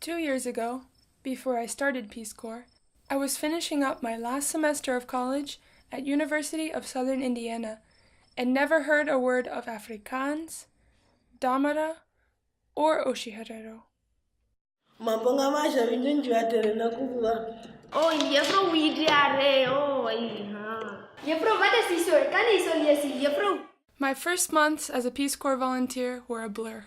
2 years ago, before I started Peace Corps, I was finishing up my last semester of college at University of Southern Indiana and never heard a word of Afrikaans, Damara, or Oshiharero. Oh, Juffrou, we did Juffrou, wat is die soort? Kan nie so lees nie, Juffrou. My first months as a Peace Corps volunteer were a blur.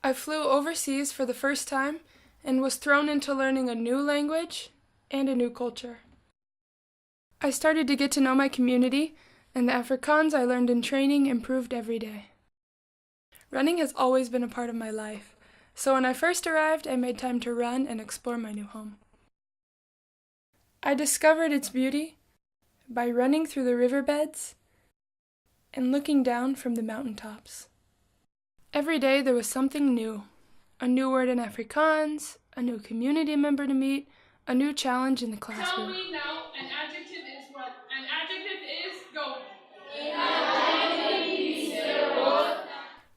I flew overseas for the first time and was thrown into learning a new language and a new culture. I started to get to know my community, and the Afrikaans I learned in training improved every day. Running has always been a part of my life, so when I first arrived, I made time to run and explore my new home. I discovered its beauty by running through the riverbeds and looking down from the mountaintops. Every day there was something new, a new word in Afrikaans, a new community member to meet, a new challenge in the classroom. Tell me now, an adjective is what? An adjective is go.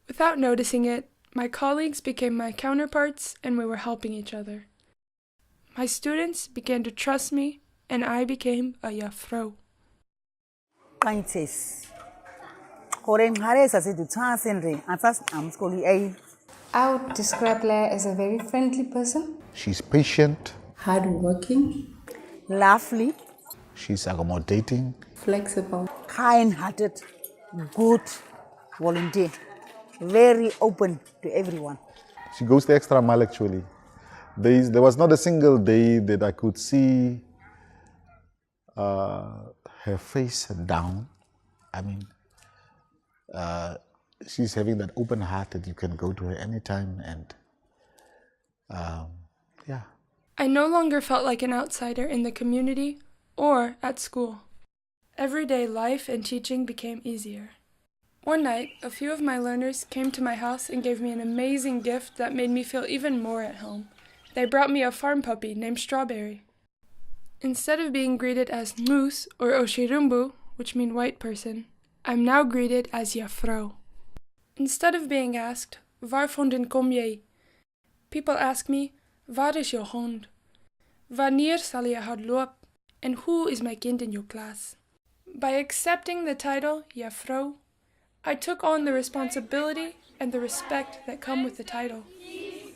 Without noticing it, my colleagues became my counterparts and we were helping each other. My students began to trust me and I became a Juffrou. I would describe Leah as a very friendly person. She's patient. Hardworking. Lovely. She's accommodating. Flexible. Kind-hearted. Good volunteer. Very open to everyone. She goes the extra mile actually. There was not a single day that I could see her face down. I mean, she's having that open heart that you can go to her anytime and yeah. I no longer felt like an outsider in the community or at school. Everyday life and teaching became easier. One night, a few of my learners came to my house and gave me an amazing gift that made me feel even more at home. They brought me a farm puppy named Strawberry. Instead of being greeted as Moose or Oshirumbu, which mean white person, I'm now greeted as Juffrou. Instead of being asked, Waarvonden kom jy? People ask me, Waar is jou hond? Wanneer sal jy hardloop? And who is my kind in your class? By accepting the title Juffrou, I took on the responsibility and the respect that come with the title,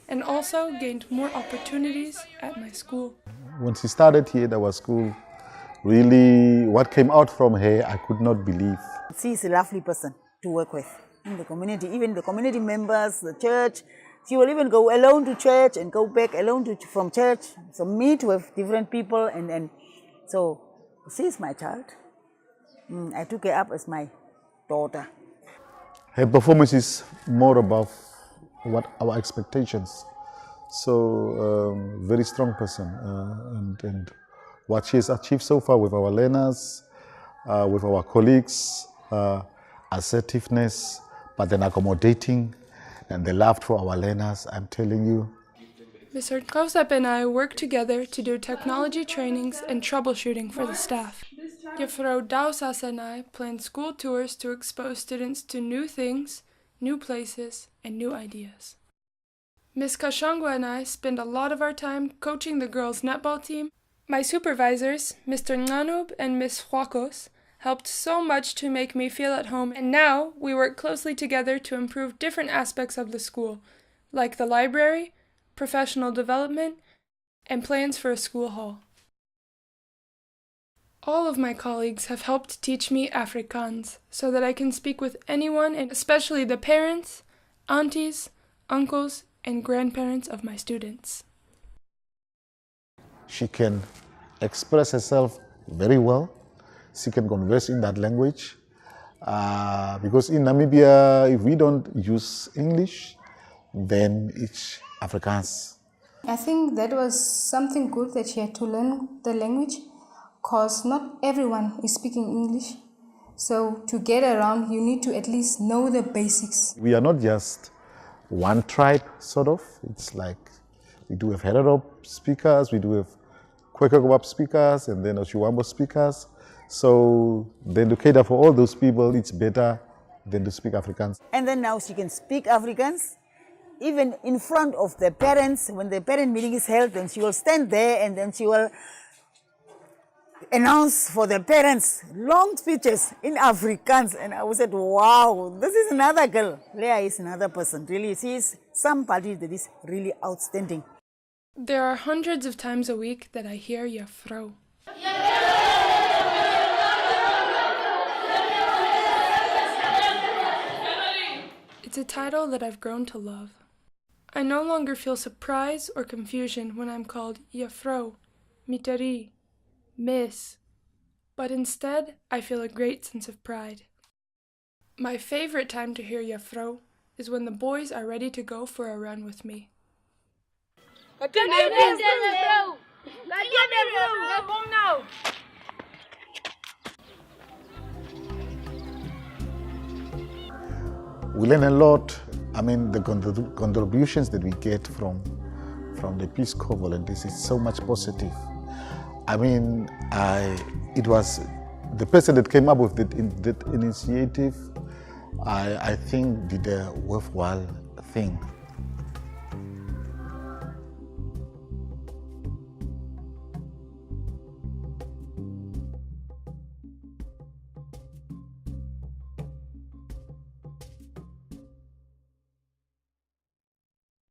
and also gained more opportunities at my school. When she started here at our school, really what came out from her, I could not believe. She's a lovely person to work with in the community, even the community members, the church. She will even go alone to church and go back alone from church. So meet with different people and so she's my child. I took her up as my daughter. Her performance is more above what our expectations. So very strong person and what she has achieved so far with our learners, with our colleagues, assertiveness, but then accommodating, and the love for our learners, I'm telling you. Mr. Kausap and I work together to do technology trainings and troubleshooting for the staff. Juffrou Dausas and I plan school tours to expose students to new things, new places, and new ideas. Ms. Kashangwa and I spend a lot of our time coaching the girls' netball team. My supervisors, Mr. Nganub and Ms. Huakos, helped so much to make me feel at home, and now we work closely together to improve different aspects of the school, like the library, professional development, and plans for a school hall. All of my colleagues have helped teach me Afrikaans so that I can speak with anyone, and especially the parents, aunties, uncles, and grandparents of my students. She can express herself very well. She can converse in that language. Because in Namibia, if we don't use English, then it's Afrikaans. I think that was something good that she had to learn the language, because not everyone is speaking English. So to get around, you need to at least know the basics. We are not just one tribe, sort of. It's like we do have Herero speakers, we do have Kwekwe speakers, and then Oshiwambo speakers. So then to cater for all those people, it's better than to speak Afrikaans. And then now she can speak Afrikaans even in front of the parents, when the parent meeting is held, then she will stand there and then she will announce for the parents long speeches in Afrikaans. And I said, wow, this is another girl. Leah is another person. Really, she is somebody that is really outstanding. There are hundreds of times a week that I hear Juffrou. It's a title that I've grown to love. I no longer feel surprise or confusion when I'm called Juffrou, Mitari, Miss, but instead I feel a great sense of pride. My favorite time to hear Juffrou is when the boys are ready to go for a run with me. We learn a lot. I mean, the contributions that we get from the Peace Corps volunteers is so much positive. I mean, it was the person that came up with that initiative, I think did a worthwhile thing.